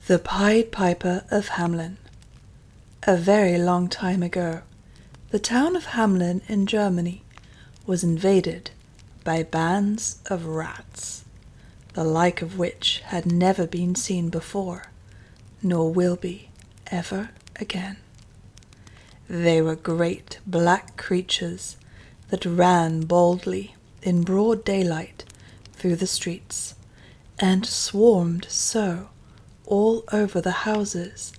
The Pied Piper of Hamlin. A very long time ago, the town of Hamlin in Germany was invaded by bands of rats, the like of which had never been seen before, nor will be ever again. They were great black creatures that ran boldly in broad daylight through the streets, and swarmed so all over the houses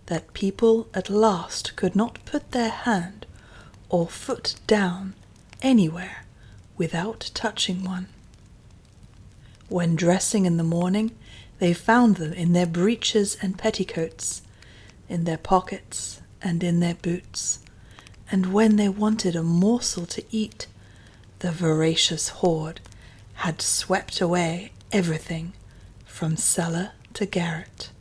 that people at last could not put their hand or foot down anywhere without touching one. When dressing in the morning, they found them in their breeches and petticoats, in their pockets and in their boots, and when they wanted a morsel to eat, the voracious horde had swept away everything from cellar to garret.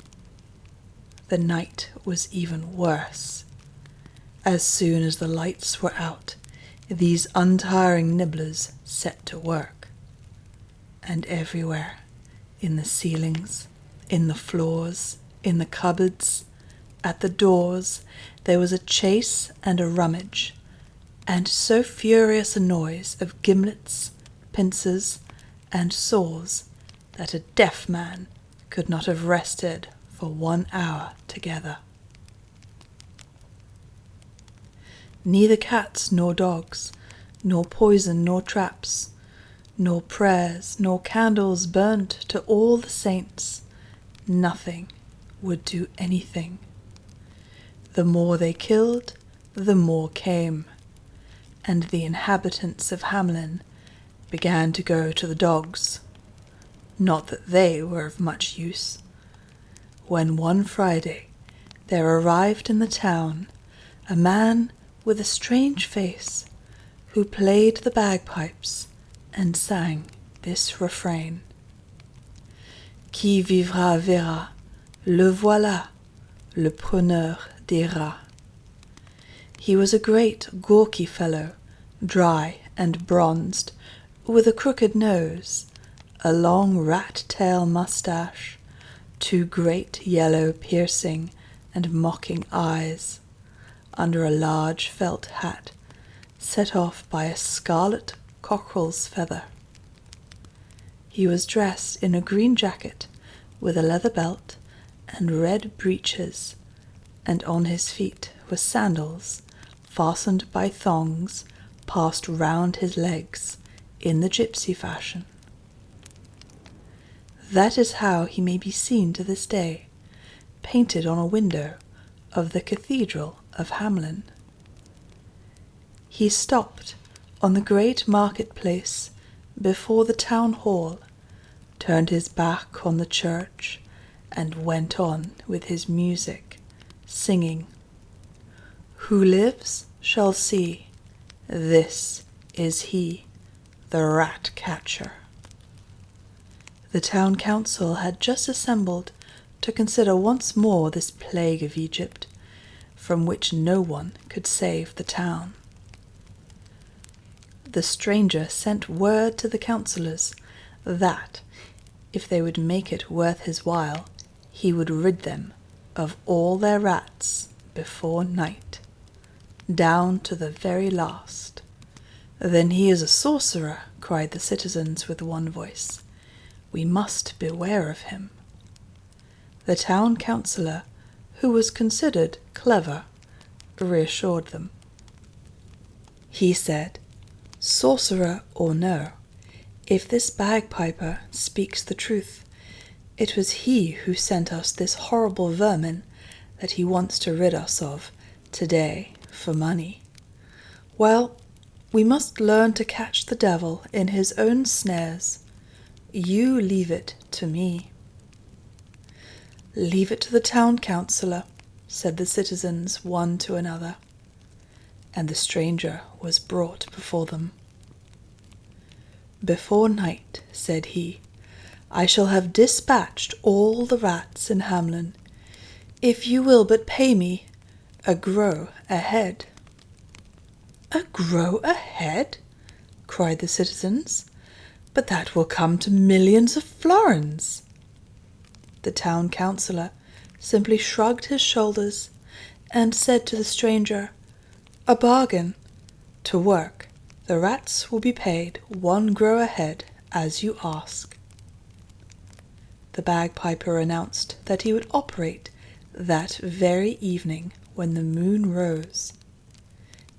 The night was even worse. As soon as the lights were out, these untiring nibblers set to work. And everywhere, in the ceilings, in the floors, in the cupboards, at the doors, there was a chase and a rummage, and so furious a noise of gimlets, pincers, and saws that a deaf man could not have rested for 1 hour together. Neither cats nor dogs, nor poison nor traps, nor prayers nor candles burnt to all the saints, nothing would do anything. The more they killed, the more came, and the inhabitants of Hamlin began to go to the dogs. Not that they were of much use. When one Friday there arrived in the town a man with a strange face, who played the bagpipes and sang this refrain: Qui vivra verra, le voilà, le preneur des rats. He was a great gawky fellow, dry and bronzed, with a crooked nose, a long rat-tail moustache, 2 great yellow piercing and mocking eyes, under a large felt hat set off by a scarlet cockerel's feather. He was dressed in a green jacket with a leather belt and red breeches, and on his feet were sandals fastened by thongs passed round his legs in the gypsy fashion. That is how he may be seen to this day, painted on a window of the Cathedral of Hamlin. He stopped on the great market-place before the town hall, turned his back on the church, and went on with his music, singing, Who lives shall see, this is he, the rat-catcher. The town council had just assembled to consider once more this plague of Egypt, from which no one could save the town. The stranger sent word to the councillors that, if they would make it worth his while, he would rid them of all their rats before night, down to the very last. Then he is a sorcerer, cried the citizens with one voice. We must beware of him. The town councillor, who was considered clever, reassured them. He said, Sorcerer or no, if this bagpiper speaks the truth, it was he who sent us this horrible vermin that he wants to rid us of today for money. Well, we must learn to catch the devil in his own snares. You leave it to me. Leave it to the town councillor, said the citizens one to another, and the stranger was brought before them. Before night, said he, I shall have dispatched all the rats in Hamlin, if you will but pay me a grow a head. A grow a head? Cried the citizens. But that will come to millions of florins. The town councillor simply shrugged his shoulders and said to the stranger, "A bargain. To work, the rats will be paid 1 grow a head as you ask." The bagpiper announced that he would operate that very evening when the moon rose.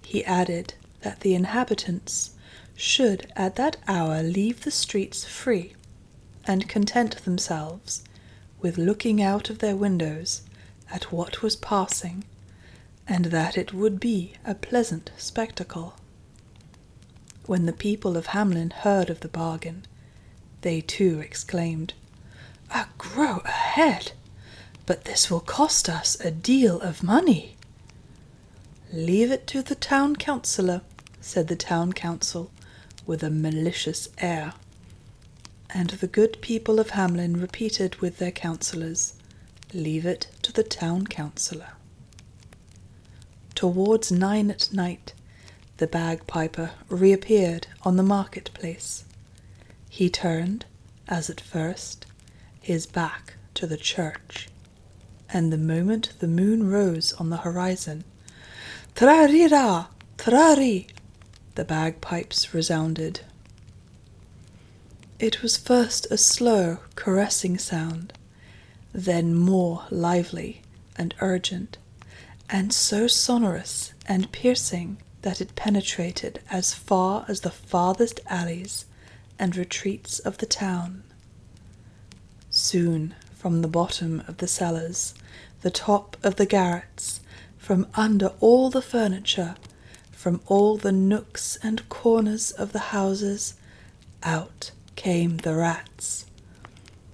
He added that the inhabitants should at that hour leave the streets free and content themselves with looking out of their windows at what was passing, and that it would be a pleasant spectacle. When the people of Hamlin heard of the bargain, they too exclaimed, "A grow a head! But this will cost us a deal of money." "Leave it to the town councillor," said the town council with a malicious air. And the good people of Hamlin repeated with their councillors, "Leave it to the town councillor." Towards 9 at night, the bagpiper reappeared on the market-place. He turned, as at first, his back to the church, and the moment the moon rose on the horizon, "Tra-ri-ra, tra-ri," the bagpipes resounded. It was first a slow, caressing sound, then more lively and urgent, and so sonorous and piercing that it penetrated as far as the farthest alleys and retreats of the town. Soon, from the bottom of the cellars, the top of the garrets, from under all the furniture, from all the nooks and corners of the houses, out came the rats,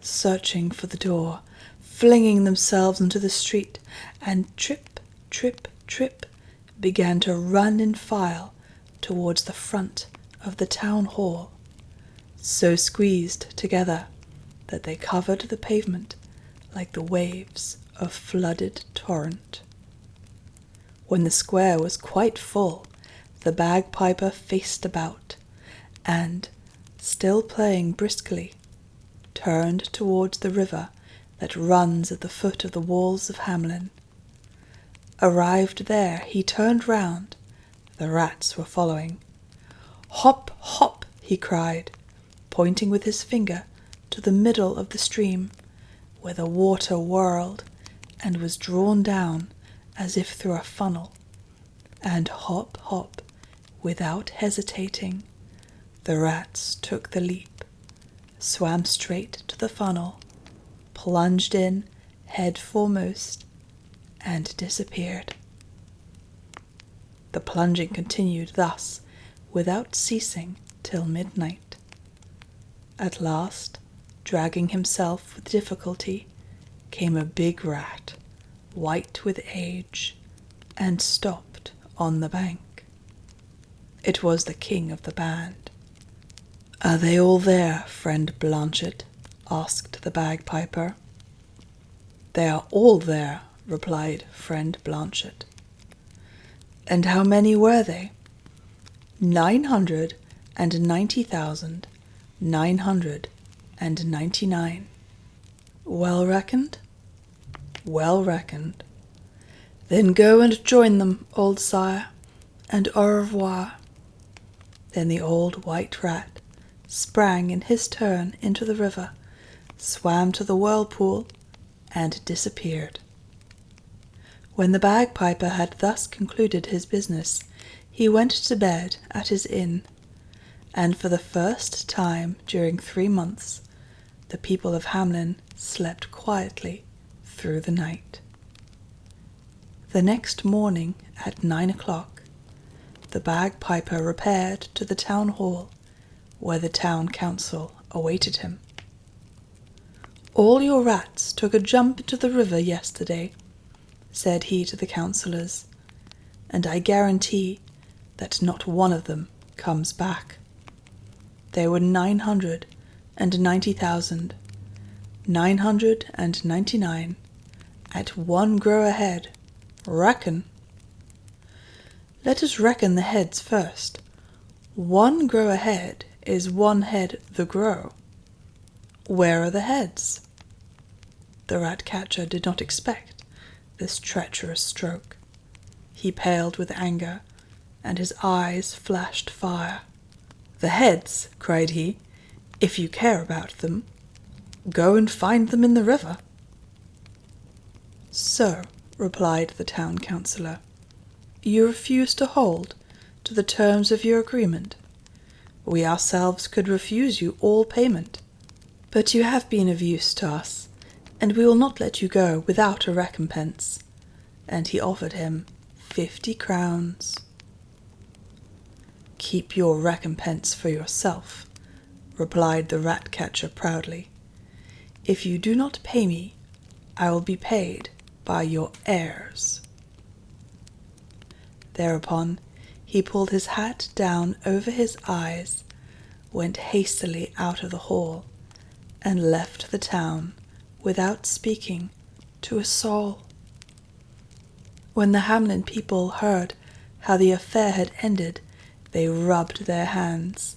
searching for the door, flinging themselves into the street, and trip, trip, trip, began to run in file towards the front of the town hall, so squeezed together that they covered the pavement like the waves of flooded torrent. When the square was quite full, the bagpiper faced about, and, still playing briskly, turned towards the river that runs at the foot of the walls of Hamlin. Arrived there, he turned round. The rats were following. "Hop, hop," he cried, pointing with his finger to the middle of the stream, where the water whirled and was drawn down as if through a funnel. And hop, hop, without hesitating, the rats took the leap, swam straight to the funnel, plunged in head foremost, and disappeared. The plunging continued thus without ceasing till midnight. At last, dragging himself with difficulty, came a big rat, white with age, and stopped on the bank. It was the king of the band. "Are they all there, friend Blanchet?" asked the bagpiper. "They are all there," replied friend Blanchet. "And how many were they?" 990,999. "Well reckoned?" "Well reckoned." "Then go and join them, old sire, and au revoir." Then the old white rat sprang in his turn into the river, swam to the whirlpool, and disappeared. When the bagpiper had thus concluded his business, he went to bed at his inn, and for the first time during 3 months, the people of Hamlin slept quietly through the night. The next morning at 9 o'clock, the bagpiper repaired to the town hall, where the town council awaited him. "All your rats took a jump into the river yesterday," said he to the councillors, "and I guarantee that not one of them comes back. There were 990,999 at 1 grow a head. Reckon." "Let us reckon the heads first. 1 grow a head is 1 head the grow. Where are the heads?" the rat-catcher did not expect this treacherous stroke. He paled with anger, and his eyes flashed fire. "The heads," cried he, "if you care about them, go and find them in the river." "So," replied the town councillor, "you refuse to hold to the terms of your agreement. We ourselves could refuse you all payment, but you have been of use to us, and we will not let you go without a recompense." And he offered him 50 crowns. "Keep your recompense for yourself," replied the rat-catcher proudly. "If you do not pay me, I will be paid by your heirs." Thereupon he pulled his hat down over his eyes, went hastily out of the hall, and left the town without speaking to a soul. When the Hamlin people heard how the affair had ended, they rubbed their hands,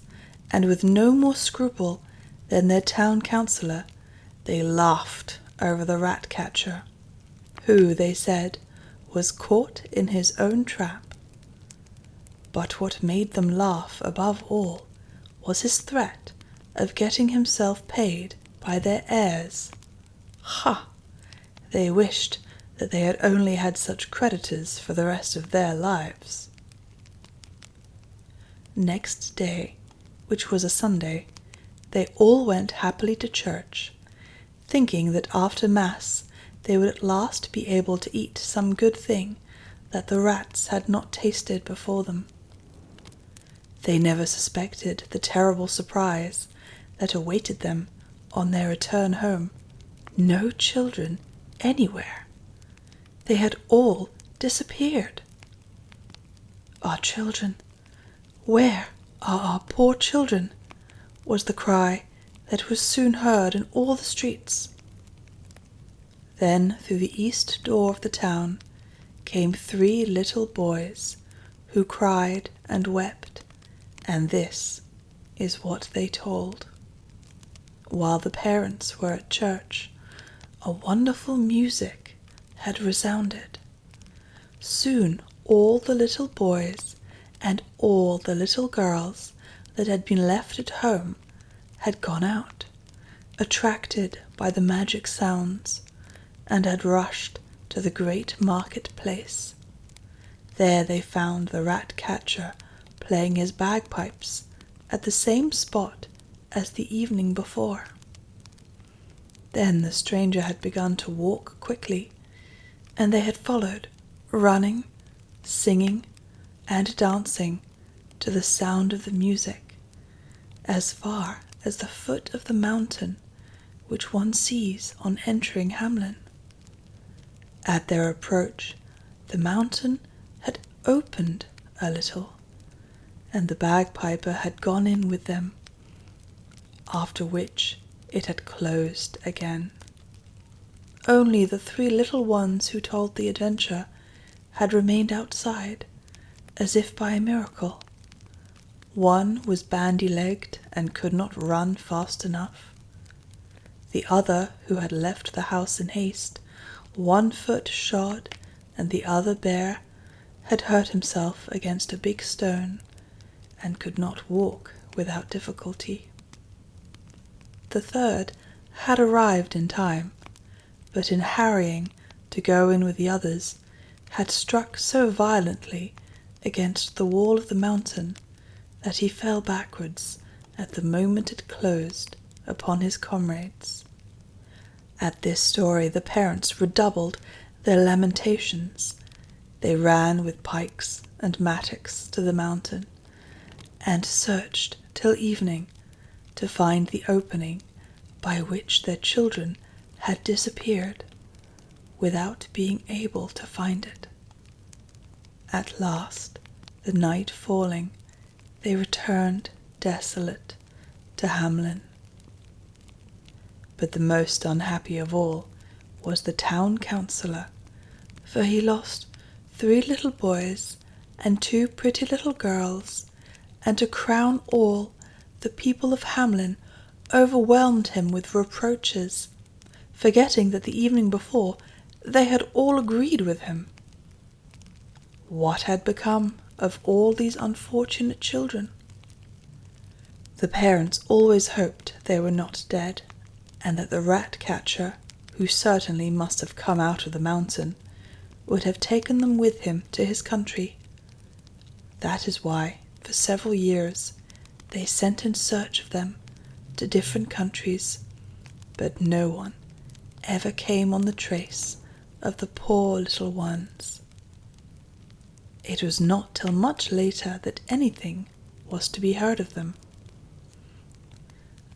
and with no more scruple than their town councillor, they laughed over the rat-catcher, who, they said, was caught in his own trap. But what made them laugh above all was his threat of getting himself paid by their heirs. Ha! They wished that they had only had such creditors for the rest of their lives. Next day, which was a Sunday, they all went happily to church, thinking that after Mass they would at last be able to eat some good thing that the rats had not tasted before them. They never suspected the terrible surprise that awaited them on their return home. No children anywhere. They had all disappeared. "Our children! Where are our poor children?" was the cry that was soon heard in all the streets. Then through the east door of the town came 3 little boys, who cried and wept, and this is what they told. While the parents were at church, a wonderful music had resounded. Soon all the little boys and all the little girls that had been left at home had gone out, attracted by the magic sounds, and had rushed to the great market-place. There they found the rat-catcher playing his bagpipes at the same spot as the evening before. Then the stranger had begun to walk quickly, and they had followed, running, singing, and dancing to the sound of the music, as far as the foot of the mountain which one sees on entering Hamlin. At their approach, the mountain had opened a little, and the bagpiper had gone in with them, after which it had closed again. Only the 3 little ones who told the adventure had remained outside, as if by a miracle. One was bandy-legged and could not run fast enough. The other, who had left the house in haste, 1 foot shod and the other bare, had hurt himself against a big stone, and could not walk without difficulty. The third had arrived in time, but in hurrying to go in with the others, had struck so violently against the wall of the mountain that he fell backwards at the moment it closed upon his comrades. At this story the parents redoubled their lamentations. They ran with pikes and mattocks to the mountain, and searched till evening to find the opening by which their children had disappeared, without being able to find it. At last, the night falling, they returned desolate to Hamlin. But the most unhappy of all was the town councillor, for he lost 3 little boys and 2 pretty little girls, and to crown all, the people of Hamlin overwhelmed him with reproaches. forgetting that the evening before they had all agreed with him. What had become of all these unfortunate children? The parents always hoped they were not dead, and that the rat-catcher, who certainly must have come out of the mountain, would have taken them with him to his country. That is why, for several years, they sent in search of them to different countries, but no one ever came on the trace of the poor little ones. It was not till much later that anything was to be heard of them.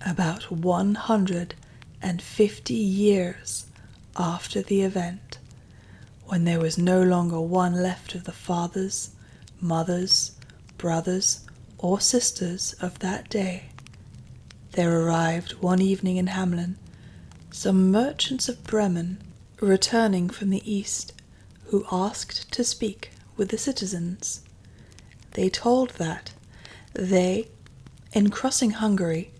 About 150 years after the event, when there was no longer one left of the fathers, mothers, brothers, or sisters of that day, there arrived one evening in Hamlin some merchants of Bremen returning from the east, who asked to speak with the citizens. They told that they, in crossing Hungary,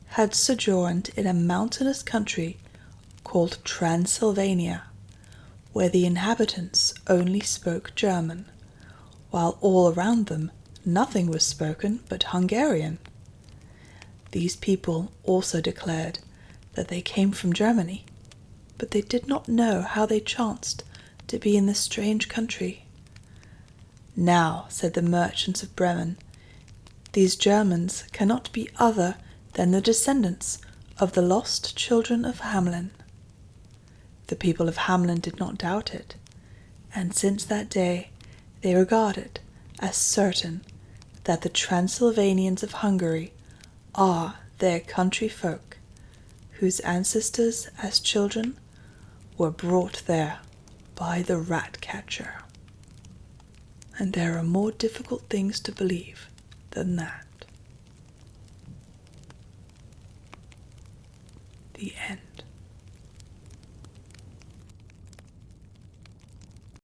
had sojourned in a mountainous country called Transylvania, where the inhabitants only spoke German, while all around them nothing was spoken but Hungarian. These people also declared that they came from Germany, but they did not know how they chanced to be in this strange country. Now, said the merchants of Bremen, these Germans cannot be other than the descendants of the lost children of Hamlin. The people of Hamlin did not doubt it, and since that day they regard it as certain that the Transylvanians of Hungary are their country folk, whose ancestors as children were brought there by the rat-catcher. And there are more difficult things to believe than that. The end.